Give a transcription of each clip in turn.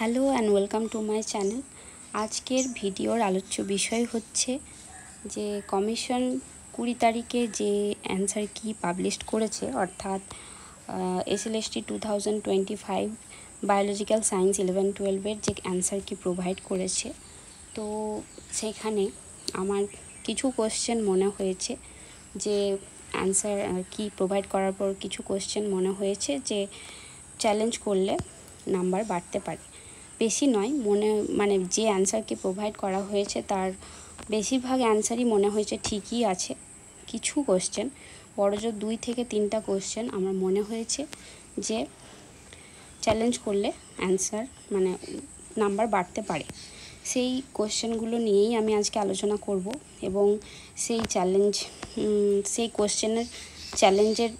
Hello and welcome to my channel. আজকের ভিডিওর আলোচ্য বিষয় হচ্ছে যে কমিশন 20 তারিখে যে অ্যান্সার কি পাবলিশ করেছে, অর্থাৎ SLST 2025 বায়োলজিক্যাল সায়েন্স 11-12-এর যে অ্যান্সার কি প্রোভাইড করেছে। তো সেখানে আমার কিছু কোশ্চেন মনে হয়েছে যে অ্যান্সার কি প্রোভাইড করার পর কিছু কোশ্চেন মনে হয়েছে যে চ্যালেঞ্জ করলে নাম্বার বাড়তে পারে। বেশি নয়, মানে যে অ্যান্সার কি প্রোভাইড করা হয়েছে তার বেশিরভাগ অ্যান্সারই মনে হয়েছে ঠিকই আছে। কিছু কোশ্চেন বড়জোর 2 থেকে 3টা কোশ্চেন আমার মনে হয়েছে যে চ্যালেঞ্জ করলে অ্যান্সার মানে নাম্বার বাড়তে পারে। সেই কোশ্চেনগুলো নিয়েই আমি আজকে আলোচনা করব এবং সেই কোশ্চেনের চ্যালেঞ্জের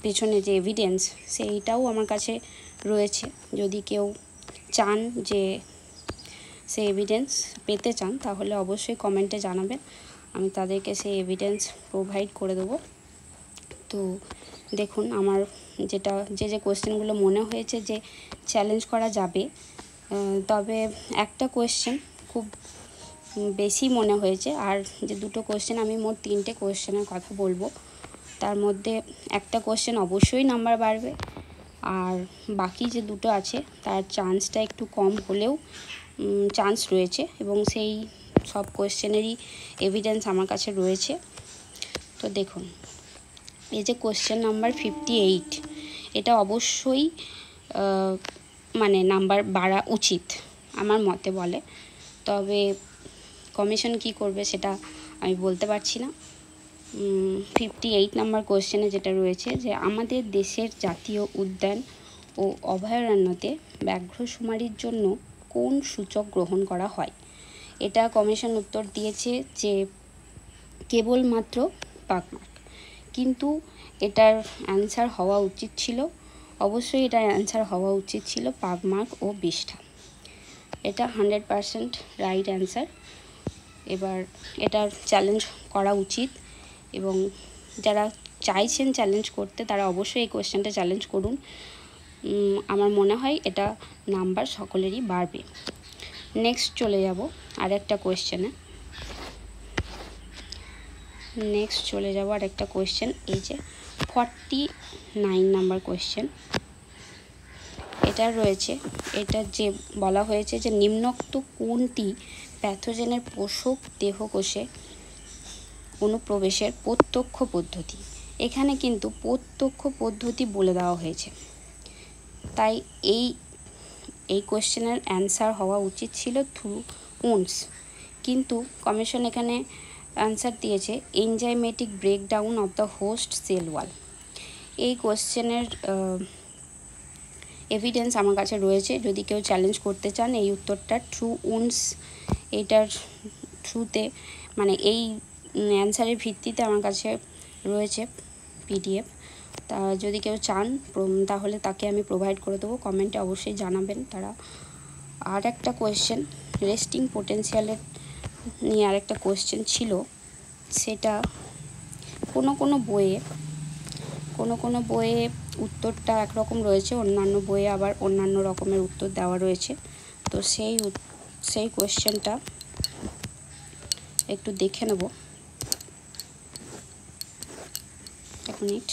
পেছনে যে এভিডেন্স সেইটাও আমার কাছে রয়েছে। যদি কেউ চান যে সেই এভিডেন্স পেতে চান তাহলে অবশ্যই কমেন্টে জানাবেন, আমি তাদেরকে সেই এভিডেন্স প্রোভাইড করে দেবো। তো দেখুন, আমার যে কোশ্চেনগুলো মনে হয়েছে যে চ্যালেঞ্জ করা যাবে, তবে একটা কোশ্চেন খুব বেশি মনে হয়েছে, আর যে দুটো কোশ্চেন, আমি মোট 3টে কোশ্চেনের কথা বলবো। তার মধ্যে একটা কোশ্চেন অবশ্যই নাম্বার বাড়বে, আর বাকি যে দুটো আছে তার চান্সটা একটু কম হলেও চান্স রয়েছে, এবং সেই সব কোশ্চেনেরই এভিডেন্স আমার কাছে রয়েছে। তো দেখুন, এই যে কোশ্চেন নাম্বার 58, এটা অবশ্যই মানে নাম্বার বাড়া উচিত আমার মতে বলে, তবে কমিশন কি করবে সেটা আমি বলতে পারছি না। 58 নাম্বার কোশ্চেনে যেটা রয়েছে যে আমাদের দেশের জাতীয় উদ্যান ও অভয়ারণ্যতে ব্যাঘ্রশুমারির জন্য কোন সূচক গ্রহণ করা হয়। এটা কমিশন উত্তর দিয়েছে যে কেবলমাত্র পাকমার্ক, কিন্তু এটার অ্যান্সার হওয়া উচিত ছিল, অবশ্যই এটার অ্যান্সার হওয়া উচিত ছিল পাকমার্ক ও বিষ্ঠা। এটা 100% রাইট অ্যান্সার। এবার এটার চ্যালেঞ্জ করা উচিত, এবং যারা চাইছেন চ্যালেঞ্জ করতে তারা অবশ্যই এই কোয়েশ্চেনটা চ্যালেঞ্জ করুন। আমার মনে হয় এটা নাম্বার সকলেরই বাড়বে। নেক্সট চলে যাব আরেকটা কোয়েশ্চেনে। কোয়েশ্চেন এই যে 49 নাম্বার কোয়েশ্চেন, এটা রয়েছে, এটা যে বলা হয়েছে যে নিম্নোক্ত কোনটি প্যাথোজেনের পোষক দেহকোষে অনুপ্রবেশের প্রত্যক্ষ পদ্ধতি। এখানে কিন্তু প্রত্যক্ষ পদ্ধতি বলে দেওয়া হয়েছে, তাই এই কোয়েশ্চেনের অ্যান্সার হওয়া উচিত ছিল থ্রু উন্ডস, কিন্তু কমিশন এখানে অ্যান্সার দিয়েছে enzymatic breakdown of the host cell wall. এই কোয়েশ্চেনের এভিডেন্স আমার কাছে রয়েছে, যদি কেউ চ্যালেঞ্জ করতে চান এই উত্তরটা থ্রু উন্ডস, এইটার থ্রুতে মানে এই অ্যান্সারের ভিত্তিতে আমার কাছে রয়েছে PDF। তা যদি কেউ চান তাহলে তাকে আমি প্রোভাইড করে দেবো, কমেন্টে অবশ্যই জানাবেন তারা। আর একটা কোয়েশ্চেন রেস্টিং পোটেনশিয়ালের নিয়ে আরেকটা কোয়েশ্চেন ছিল, সেটা কোনো বইয়ে উত্তরটা একরকম রয়েছে, অন্যান্য বইয়ে আবার অন্যান্য রকমের উত্তর দেওয়া রয়েছে। তো সেই কোয়েশ্চেনটা একটু দেখে নেব, এক মিনিট।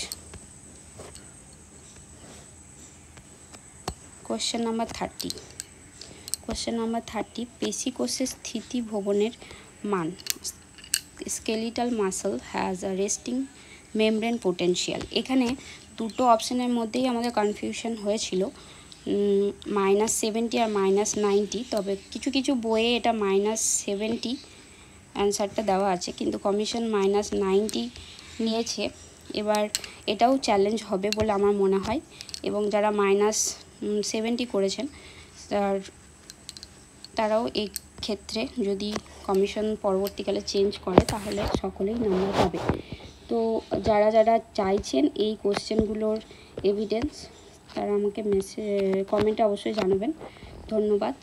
কোয়েশ্চেন নাম্বার 30, পেশিকোষের স্থিতি ভবনের মান। Skeletal muscle has a resting membrane potential. এখানে দুটো অপশানের মধ্যেই আমাদের কনফিউশন হয়েছিল, -70 আর -90, তবে কিছু বইয়ে এটা -70 অ্যান্সারটা দেওয়া আছে, কিন্তু কমিশন -90 নিয়েছে। এবার এটাও চ্যালেঞ্জ হবে বলে আমার মনে হয়, এবং যারা -70 করেছেন তারাও এই ক্ষেত্রে যদি কমিশন পরবর্তীকালে চেঞ্জ করে তাহলে সকলেই নাম্বার পাবে। তো যারা চাইছেন এই কোশ্চেনগুলোর এভিডেন্স তারা আমাকে কমেন্টে অবশ্যই জানাবেন। ধন্যবাদ।